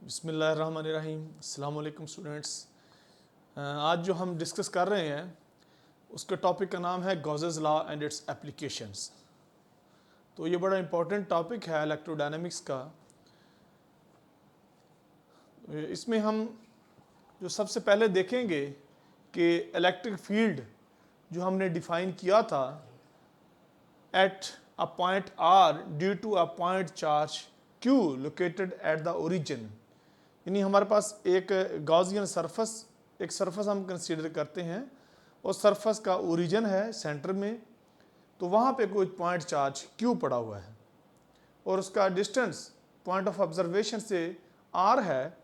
बिस्मिल्लाहिर्रहमानिर्रहीम। अस्सलाम वालेकुम स्टूडेंट्स। आज जो हम डिस्कस कर रहे हैं उसके टॉपिक का नाम है Gauss's law and it's applications. तो ये बड़ा इंपॉर्टेंट टॉपिक है इलेक्ट्रोडायनेमिक्स का। इसमें हम जो सबसे पहले देखेंगे कि इलेक्ट्रिक फील्ड जो हमने डिफाइन किया था at a point R due to a point charge Q located at the origin, यानी हमारे पास एक गॉसियन सरफेस, एक सरफेस हम कंसीडर करते हैं और सरफेस का ओरिजिन है सेंटर में, तो वहाँ पे कोई पॉइंट चार्ज क्यू पड़ा हुआ है और उसका डिस्टेंस पॉइंट ऑफ ऑब्जर्वेशन से आर है।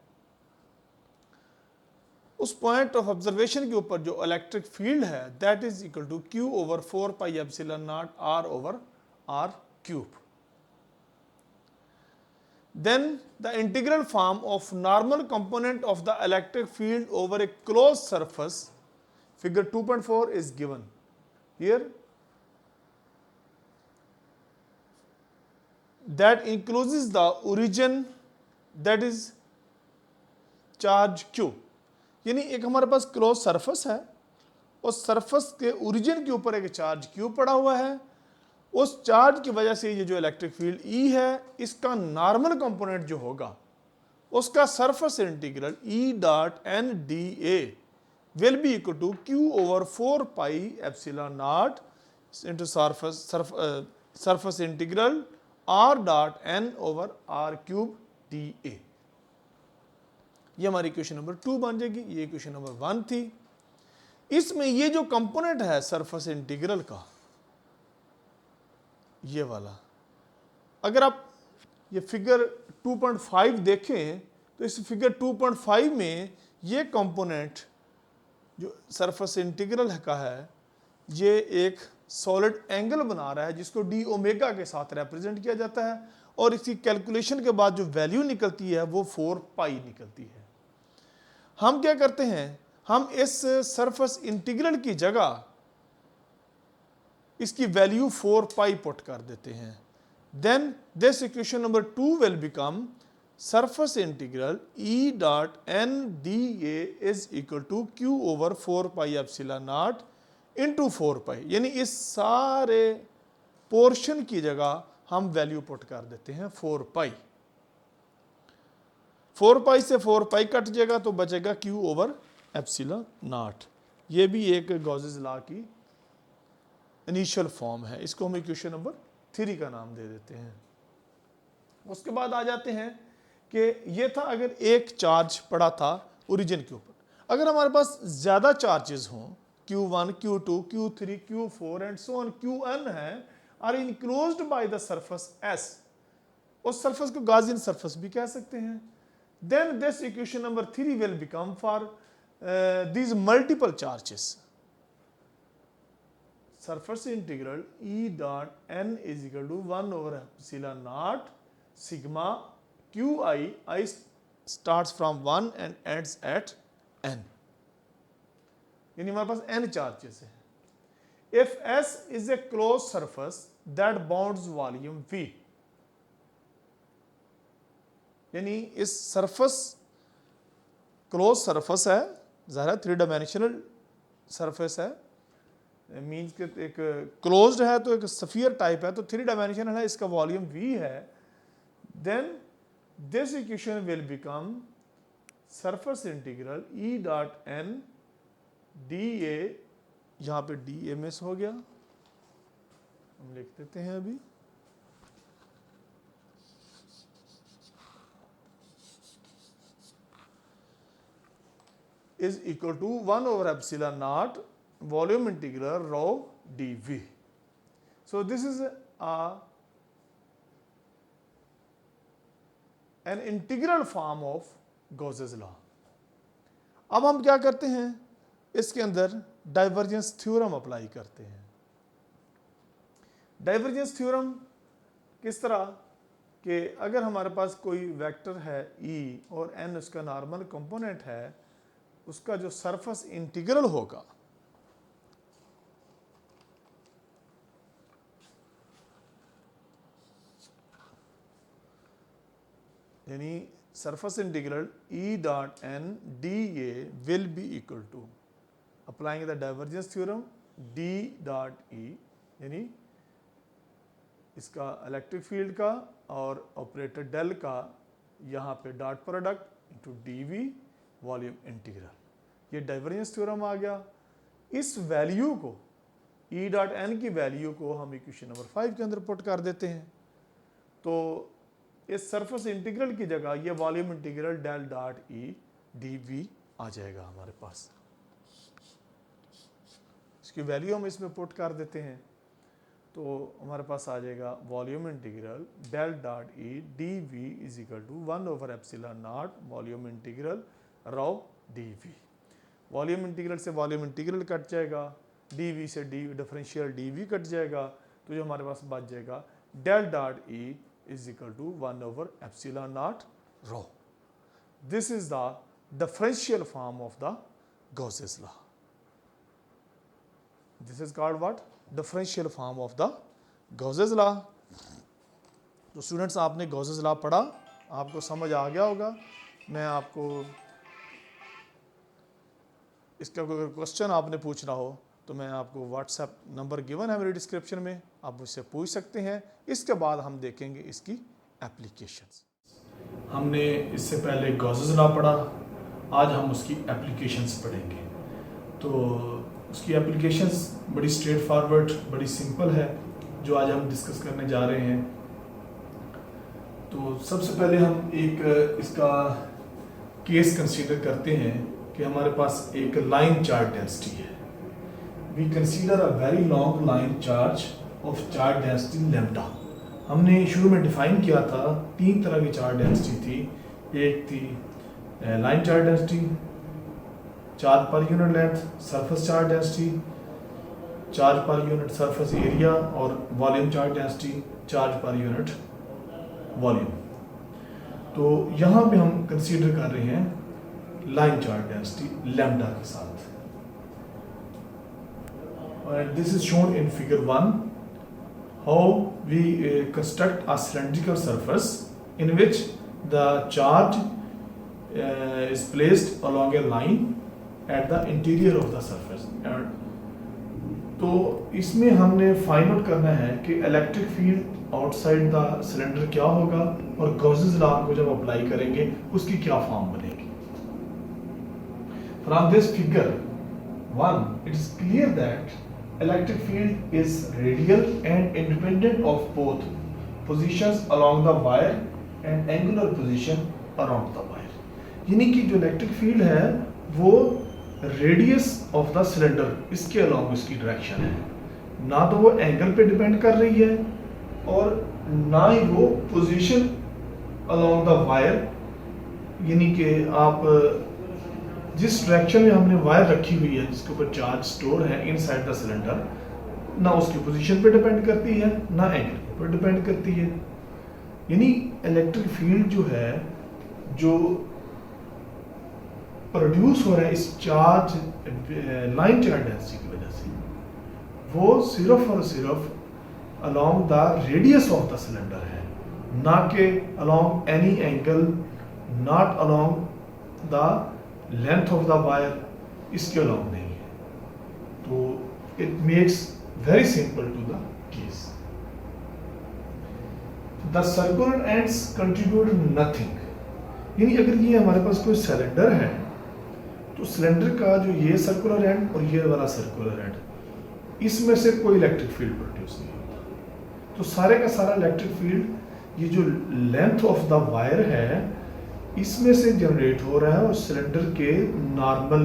उस पॉइंट ऑफ ऑब्जर्वेशन के ऊपर जो इलेक्ट्रिक फील्ड है that is equal to Q over 4 pi epsilon naught R over R cube. Then the integral form of normal component of the electric field over a closed surface, figure 2.4 is given. Here that encloses the origin, that is charge Q. यानी एक हमारे पास close surface है, उस surface के origin के ऊपर एक charge Q पड़ा हुआ है। उस चार्ज की वजह से ये जो इलेक्ट्रिक फील्ड E है इसका नॉर्मल कंपोनेंट जो होगा उसका surface integral E dot N D A will be equal to Q over 4 pi epsilon naught into surface integral R dot N over R cube D A. ये हमारी equation number 2 बन जाएगी। ये equation number 1 थी। इसमें ये जो component है सरफेस इंटीग्रल का, ये वाला, अगर आप ये फिगर 2.5 देखें तो इस फिगर 2.5 में ये कंपोनेंट जो सरफेस इंटीग्रल का है ये एक सॉलिड एंगल बना रहा है जिसको डी ओमेगा के साथ रिप्रेजेंट किया जाता है और इसकी कैलकुलेशन के बाद जो वैल्यू निकलती है वो 4 पाई निकलती है। हम क्या करते हैं, हम इस सरफेस इंटीग्रल की जगह इसकी वैल्यू 4 पाई पुट कर देते हैं। Then this equation number 2 will become surface integral E dot N D A is equal to Q over 4 pi epsilon naught into 4 pi, यानी इस सारे पोर्शन की जगह हम वैल्यू पुट कर देते हैं 4 पाई। 4 पाई से 4 पाई कट जाएगा तो बचेगा क्यू ओवर एप्सिलॉन नॉट। ये भी एक गॉसेस लॉ की इनिशियल फॉर्म है। इसको हम इक्वेशन नंबर 3 का नाम दे देते हैं। उसके बाद आ जाते हैं कि ये था अगर एक चार्ज पड़ा था ओरिजिन के ऊपर। अगर हमारे पास ज़्यादा चार्जेस हों Q1, Q2, Q3, Q4 and so on, Qn है are enclosed by the surface S, उस सरफेस को गॉसियन सरफेस भी कह सकते हैं। Then this equation number 3 will become for these multiple charges surface integral E dot n is equal to 1 over epsilon naught sigma qi, I starts from 1 and ends at n, यानी हमारे पास n charges है। If S is a closed surface that bounds volume V, यानी इस surface close surface है, ज़ाहिर 3 dimensional surface है, means के एक क्लोज्ड है तो एक स्फीयर टाइप है तो 3 डायमेंशनल है, इसका वॉल्यूम V है। Then this equation will become surface integral E dot N D A, यहाँ पे डी ए मिस हो गया, हम लिख देते हैं अभी, is equal to 1 over epsilon naught volume integral rho dv. So this is an integral form of Gauss's law. अब हम क्या करते हैं, इसके अंदर डाइवर्जेंस थ्योरम अप्लाई करते हैं। डाइवर्जेंस थ्योरम किस तरह कि अगर हमारे पास कोई वेक्टर है E और n उसका नॉर्मल कंपोनेंट है, उसका जो सरफेस इंटीग्रल होगा यानी surface integral E dot n dA will be equal to, applying the divergence theorem, D dot E यानी इसका इलेक्ट्रिक फील्ड का और ऑपरेटर डेल का यहाँ पे dot product into dV volume integral, ये डाइवर्जेंस थ्योरम आ गया। इस वैल्यू को E डॉट एन की वैल्यू को हम इक्वेशन नंबर 5 के अंदर पुट कर देते हैं, तो इस सरफेस इंटीग्रल की जगह ये volume integral del dot E dV आ जाएगा हमारे पास। इसकी वैल्यू हम इसमें पुट कर देते हैं, तो हमारे पास आ जाएगा volume integral del dot E dV is equal to 1/ε0 volume integral rho dV। Volume integral से वॉल्यूम इंटीग्रल कट जाएगा, dV से डिफरेंशियल dV कट जाएगा, तो जो हमारे पास बच जाएगा del dot E is equal to 1/ε0 rho. This is the differential form of the Gauss's law. This is called what? Differential form of the Gauss's law. तो स्टूडेंट्स, आपने गॉसेस लॉ पढ़ा, आपको समझ आ गया होगा। मैं आपको इसका कोई क्वेश्चन आपने पूछना हो तो मैं आपको व्हाट्सएप नंबर गिवन है मेरी डिस्क्रिप्शन में, आप मुझसे पूछ सकते हैं। इसके बाद हम देखेंगे इसकी एप्लीकेशंस। हमने इससे पहले गॉसेस लॉ पढ़ा, आज हम उसकी एप्लीकेशंस पढ़ेंगे। तो उसकी एप्लीकेशंस बड़ी स्ट्रेट फॉरवर्ड, बड़ी सिंपल है, जो आज हम डिस्कस करने जा रहे हैं। तो सबसे पहले हम एक इसका केस कंसीडर करते हैं कि हमारे पास एक लाइन चार्ज डेंसिटी है। We consider a very long line charge of charge density lambda. हमने शुरू में डिफाइन किया था, 3 तरह की चार्ज डेंसिटी थी। एक थी line charge density, charge per unit length, surface charge density, charge per unit surface area, और volume charge density, charge per unit volume. तो यहाँ पे हम कंसीडर कर रहे हैं लाइन चार्ज डेंसिटी लैम्डा के साथ। And this is shown in figure 1, how we construct a cylindrical surface in which the charge is placed along a line at the interior of the surface. तो इसमें हमने find out करना है कि electric field outside the cylinder क्या होगा, और Gauss's law को जब अप्लाई करेंगे उसकी क्या फॉर्म बनेगी। From this figure 1 it is clear that electric field is radial and independent of both positions along the wire and angular position around the wire। यानी कि जो इलेक्ट्रिक फील्ड है वो रेडियस ऑफ द सिलेंडर, इसके along इसकी direction है, ना तो वो एंगल पे डिपेंड कर रही है और ना ही वो पोजीशन अलोंग द वायर, यानी कि आप जिस डायरेक्शन में हमने वायर रखी हुई है जिसके ऊपर चार्ज स्टोर है इनसाइड द सिलेंडर, ना उसकी पोजीशन पे डिपेंड करती है ना एंगल पर डिपेंड करती है। यानी इलेक्ट्रिक फील्ड जो है, जो प्रोड्यूस हो रहा है इस चार्ज लाइन चार्ज डेंसिटी की वजह से, वो सिर्फ और सिर्फ along the radius of the cylinder है, ना कि along any angle, not along the length of the wire, इसके अलोंग नहीं है। तो it makes very simple to the case. The circular ends contribute nothing. यानी अगर ये हमारे पास कोई सिलेंडर है तो सिलेंडर का जो ये सर्कुलर एंड और ये वाला सर्कुलर एंड, इसमें से कोई इलेक्ट्रिक फील्ड प्रोड्यूस नहीं होता। तो सारे का सारा इलेक्ट्रिक फील्ड ये जो लेंथ ऑफ द वायर है इसमें से जनरेट हो रहा है और सिलेंडर के नॉर्मल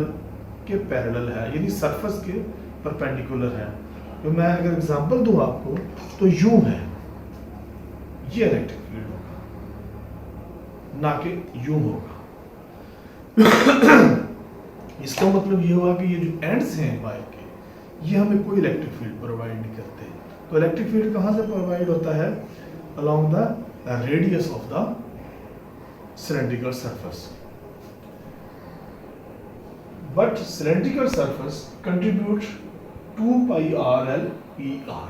के पैरेलल है, यानी सरफेस के परपेंडिकुलर है। तो मैं अगर एग्जांपल दूं आपको तो यूं है, ये इलेक्ट्रिक फील्ड होगा, ना कि यूं होगा। इसका मतलब ये हुआ कि ये जो एंड्स हैं वायर के, ये हमें कोई इलेक्ट्रिक फील्ड प्रोवाइड नहीं करते। तो इलेक्ट्रिक फील्ड कहाँ से प्रोवाइड होता है? Along the radius of the cylindrical surface, but cylindrical surface contribute 2 pi RL ER।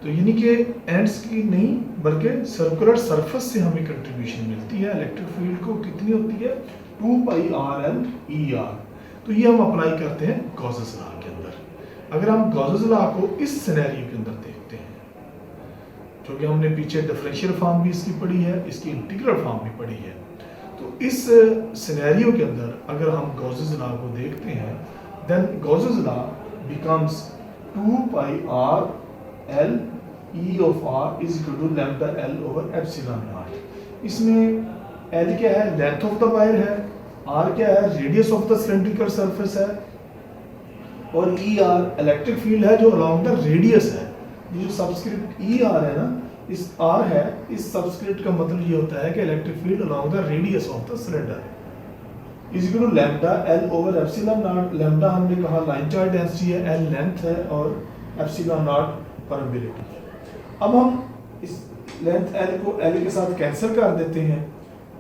तो यानी कि एंड्स की नहीं बल्कि सर्कुलर सरफेस से हमें कंट्रीब्यूशन मिलती है इलेक्ट्रिक फील्ड को। कितनी होती है? 2 pi R L E R. तो ये हम अप्लाई करते हैं गॉसेस लॉ के अंदर। अगर हम गॉसेस लॉ को इस सिनेरियो के अंदर देखते हैं, क्योंकि हमने पीछे डिफरेंशियल फॉर्म भी इसकी पढ़ी है, इसकी इंटीग्रल फॉर्म भी पढ़ी है, तो इस सिनेरियो के अंदर अगर हम गॉसेस लॉ को देखते हैं, then Gauss's law becomes 2 pi R L E of R is equal to lambda L over epsilon naught. इसमें एल क्या है? लेंथ ऑफ द वायर है। आर क्या है? Radius of the cylindrical surface है। और ई आर इलेक्ट्रिक फील्ड है जो अलोंग द रेडियस है। ये जो सबस्क्रिप्ट ई आर है ना, इस आर है, इस सबस्क्रिप्ट का मतलब ये होता है कि electric field along the radius of the cylinder is equal to lambda L over epsilon naught. Lambda हमने कहा लाइन चार्ज डेंसिटी है, एल लेंथ है और एप्सिलॉन नॉट परमेबिलिटी है। अब हम इस लेंथ एल को एल के साथ कैंसिल कर देते हैं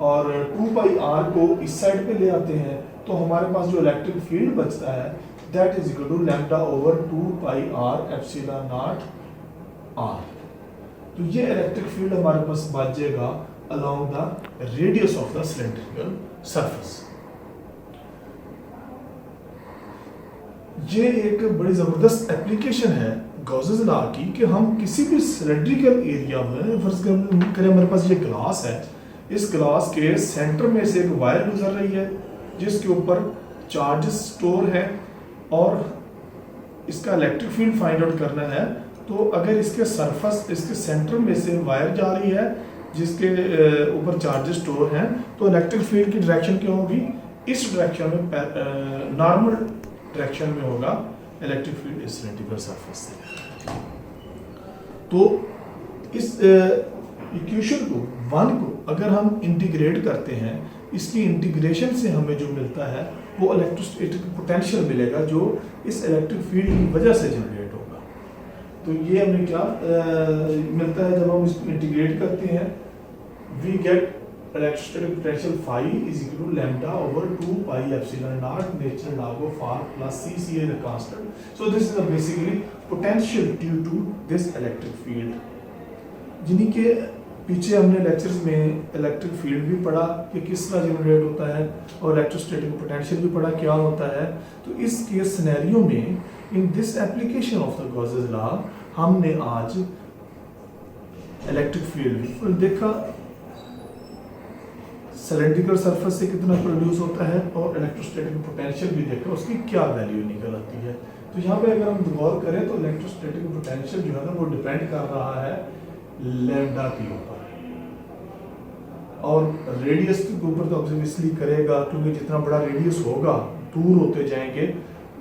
और 2 पाई आर को इस साइड पे ले आते हैं, तो हमारे पास जो इलेक्ट्रिक फील्ड बचता है that is equal to lambda over 2 pi R epsilon naught R. तो ये इलेक्ट्रिक फील्ड हमारे पास बच जाएगा along the radius of the cylindrical surface. ये एक बड़ी जबरदस्त एप्लीकेशन है गॉसेस लॉ की कि हम किसी भी सिलेंड्रिकल एरिया में, फर्ज करें हमारे पास ये ग्लास है, इस ग्लास के सेंटर में से एक वायर गुजर रही है जिसके ऊपर चार्जेस स्टोर है और इसका इलेक्ट्रिक फील्ड फाइंड आउट करना है। तो अगर इसके सरफेस, इसके सेंटर में से वायर जा रही है जिसके ऊपर चार्जेस स्टोर हैं, तो इलेक्ट्रिक फील्ड की डायरेक्शन क्या होगी? इस डायरेक्शन में, नॉर्मल डायरेक्शन में होगा इलेक्ट्रिक फील्ड इस सिलेंड्रिकल सरफेस से। तो इस इक्वेशन को 1 को अगर हम इंटीग्रेट करते हैं, इसकी इंटीग्रेशन से हमें जो मिलता है वो इलेक्ट्रोस्टैटिक पोटेंशियल मिलेगा जो इस इलेक्ट्रिक फील्ड की वजह से जनरेट होगा। तो ये हमें क्या मिलता है जब हम इसको इंटीग्रेट करते हैं? We get electrostatic potential phi is equal to lambda over 2 pi epsilon naught natural log of r plus c, c is a constant. So this is basically potential due to this electric field. जिन्हीं के पीछे हमने lectures में electric field भी पढ़ा कि किस तरह generate होता है और इलेक्ट्रोस्टैटिक पोटेंशियल भी पढ़ा क्या होता है। तो इस केस सिनेरियो में in this application of the Gauss's law हमने आज इलेक्ट्रिक फील्ड भी देखा, सिलेंड्रिकल सरफेस से कितना प्रोड्यूस होता है और इलेक्ट्रोस्टैटिक पोटेंशियल भी देखा, उसकी क्या वैल्यू निकल आती है। तो यहाँ पे अगर हम गौर करें तो इलेक्ट्रोस्टैटिक पोटेंशियल जो है ना वो डिपेंड कर रहा है लैम्डा के ऊपर और रेडियस के ऊपर। तो ऑब्वियसली करेगा क्योंकि जितना बड़ा रेडियस होगा दूर होते जाएंगे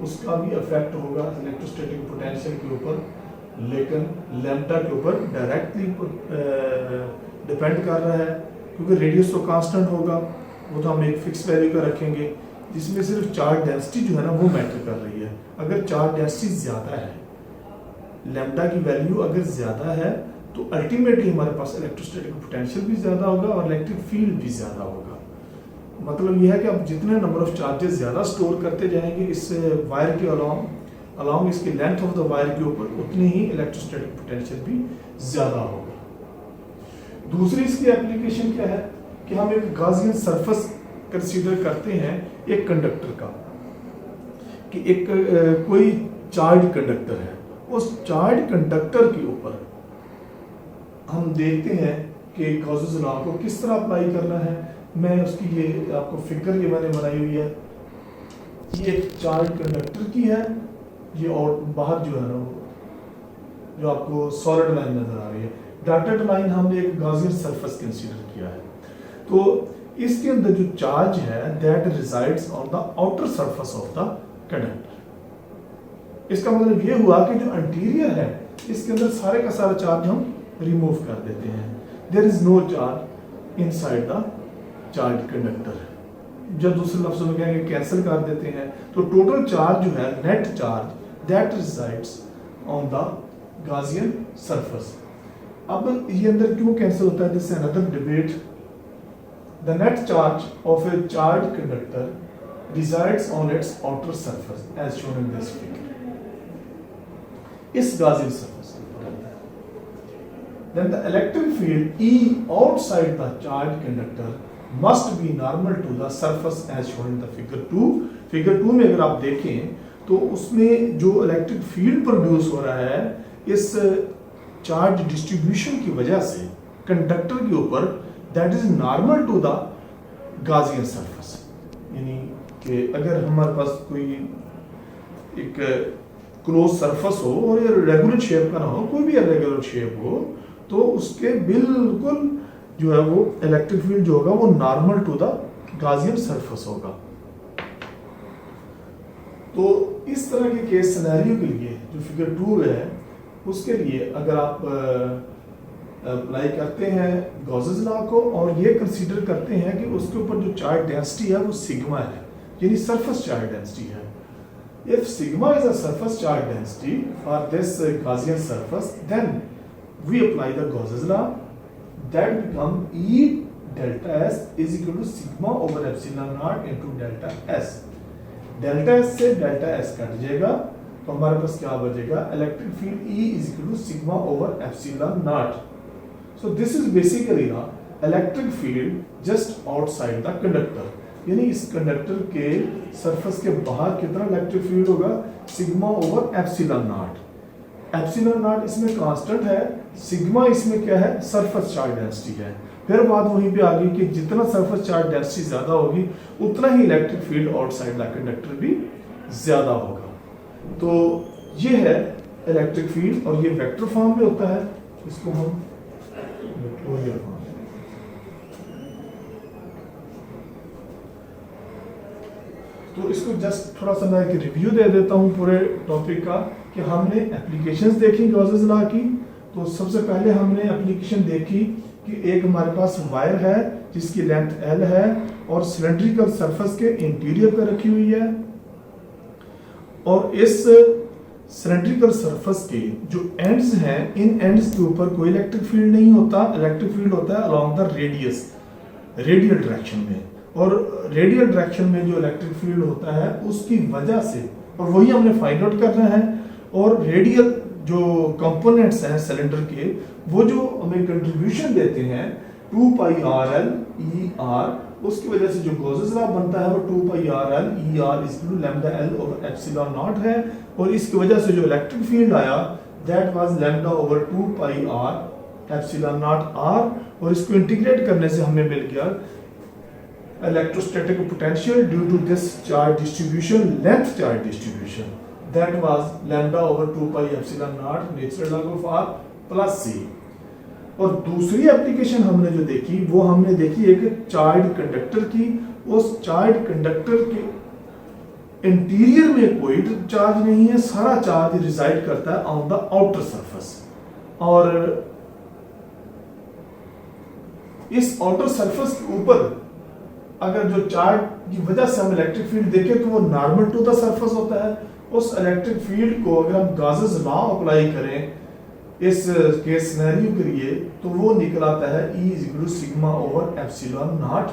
उसका भी इफेक्ट होगा इलेक्ट्रोस्टैटिक पोटेंशियल के ऊपर, लेकिन लैम्डा के ऊपर डायरेक्टली डिपेंड कर रहा है क्योंकि रेडियस तो कांस्टेंट होगा, वो तो हम एक फिक्स वैल्यू का रखेंगे जिसमें सिर्फ चार्ज डेंसिटी जो है ना वो मैटर कर रही है। अगर चार्ज डेंसिटी ज़्यादा है, लैम्डा की वैल्यू अगर ज़्यादा है तो अल्टीमेटली हमारे पास इलेक्ट्रोस्टैटिक पोटेंशियल भी ज़्यादा होगा और इलेक्ट्रिक फील्ड भी ज़्यादा होगा। मतलब यह है कि आप जितने नंबर ऑफ चार्जेस ज़्यादा स्टोर करते जाएंगे इस वायर के अलॉन्ग इसकी लेंथ ऑफ द वायर के ऊपर, उतनी ही इलेक्ट्रोस्टैटिक पोटेंशियल भी ज़्यादा होगा। दूसरी इसकी एप्लीकेशन क्या है कि हम एक गॉसियन सरफेस कंसीडर करते हैं एक कंडक्टर का, कि एक कोई चार्ज कंडक्टर है, उस चार्ज कंडक्टर के ऊपर हम देखते हैं कि गॉसेस लॉ को किस तरह अप्लाई करना है। मैं उसकी ये आपको फिगर ये मैंने बनाई हुई है, ये चार्ज कंडक्टर की है, ये और बाहर जो है ना जो आपको सॉलिड लाइन नजर आ रही है, डॉटेड लाइन हमने एक गॉसियन सरफेस कंसीडर किया है। तो इसके अंदर जो चार्ज है that resides on the outer surface of the conductor. इसका मतलब ये हुआ कि जो इंटीरियर है इसके अंदर सारे का सारा चार्ज हम रिमूव कर देते हैं। There is no charge inside the charge conductor. जब दूसरे लफ्जों में कहेंगे कैंसिल कर देते हैं तो टोटल चार्ज जो है net charge that resides on the Gaussian surface. अब ये अंदर क्यों कैंसिल होता है, this is another debate. The net charge of A charge conductor resides on its outer surface as shown in this figure। इस Gaussian surface के ऊपर रहता है। then the electric field E outside the charged conductor must be normal to the surface as shown in the figure 2. Figure 2 में अगर आप देखें तो उसमें जो इलेक्ट्रिक फील्ड प्रोड्यूस हो रहा है इस चार्ज डिस्ट्रीब्यूशन की वजह से कंडक्टर के ऊपर, that is normal to the Gaussian surface. यानी कि अगर हमारे पास कोई एक क्लोज सरफेस हो और ये रेगुलर शेप का ना हो, कोई भी इरेगुलर शेप हो, तो उसके बिल्कुल जो है वो इलेक्ट्रिक फील्ड जो होगा वो normal to the Gaussian surface होगा। तो इस तरह के केस सिनेरियो के लिए जो फिगर 2 है उसके लिए अगर आप अप्लाई करते हैं गॉसेस लॉ को और ये कंसीडर करते हैं कि उसके ऊपर जो चार्ज डेंसिटी है वो सिग्मा है, यानी सरफेस चार्ज डेंसिटी है। If sigma is a surface charge density for this Gaussian surface, then we apply the Gauss's law, that become E delta S is equal to sigma over epsilon not into delta S। Delta S से delta S cut जाएगा तो हमारे पास क्या बचेगा, electric field E is equal to sigma over epsilon not. So this is basically the electric field just outside the conductor, यानी इस conductor के सरफेस के बाहर कितना इलेक्ट्रिक फील्ड होगा, sigma over epsilon not. Epsilon naught इसमें constant है, sigma इसमें क्या है, सरफेस चार्ज डेंसिटी है। फिर बात वहीं पे आ गई कि जितना सरफेस चार्ज डेंसिटी ज्यादा होगी उतना ही electric field outside the conductor भी ज्यादा होगा। तो ये है इलेक्ट्रिक फील्ड और ये वेक्टर फॉर्म में होता है, इसको हम वेक्टोरियल फॉर्म। तो इसको जस्ट थोड़ा सा मैं एक रिव्यू दे देता हूं पूरे टॉपिक का कि हमने एप्लीकेशंस देखी गॉसेस लॉ की। तो सबसे पहले हमने एप्लीकेशन देखी कि एक हमारे पास वायर है जिसकी लेंथ L है और सिलेंड्रिकल सरफेस के इंटीरियर पे रखी हुई है, और इस सिलेंड्रिकल सरफेस के जो एंड्स हैं इन एंड्स के ऊपर कोई इलेक्ट्रिक फील्ड नहीं होता, इलेक्ट्रिक फील्ड होता है along the radius, radial direction में। और रेडियल डायरेक्शन में जो इलेक्ट्रिक फील्ड होता है उसकी वजह से, और वही हमने फाइंड आउट करना है, और रेडियल जो कंपोनेंट्स हैं सिलेंडर के वो जो हमें कंट्रीब्यूशन देते हैं 2 पाई RL ER, उसकी वजह से जो गॉसेस लॉ बनता है वो 2 pi RL ER is to lambda L over epsilon not है, और इसकी वजह से जो इलेक्ट्रिक फील्ड आया that was lambda over 2 pi R epsilon not R, और इसको इंटीग्रेट करने से हमें मिल गया electrostatic potential due to this charge distribution, length charge distribution, that was lambda over 2 pi epsilon naught natural log of R plus C। और दूसरी application हमने जो देखी वो हमने देखी एक चार्ज कंडक्टर की। उस चार्ज कंडक्टर के इंटीरियर में कोई चार्ज नहीं है, सारा चार्ज रिजाइड करता है ऑन द आउटर सरफेस, और इस आउटर सरफेस के ऊपर अगर जो चार्ज की वजह से हम इलेक्ट्रिक फील्ड देखें तो वो नॉर्मल टू द सरफेस होता है। उस इलेक्ट्रिक फील्ड को अगर हम गॉसेस लॉ अप्लाई करें इस केस सिनेरियो के लिए तो वो निकल आता है E is equal to sigma over epsilon not,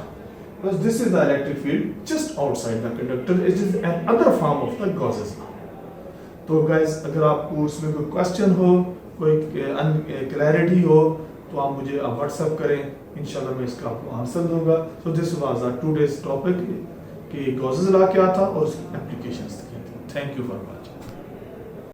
because this is the electric field just outside the conductor, it is an other form of the Gauss's law. तो गाइस अगर आपको उसमें कोई क्वेश्चन हो, कोई क्लैरिटी हो तो आप मुझे व्हाट्सएप करें, इंशाल्लाह मैं इसका आपको आंसर दूंगा। So this was our today's topic कि गॉसेस लॉ क्या था और उसकी एप्लीकेशंस क्या थी। Thank you for watching.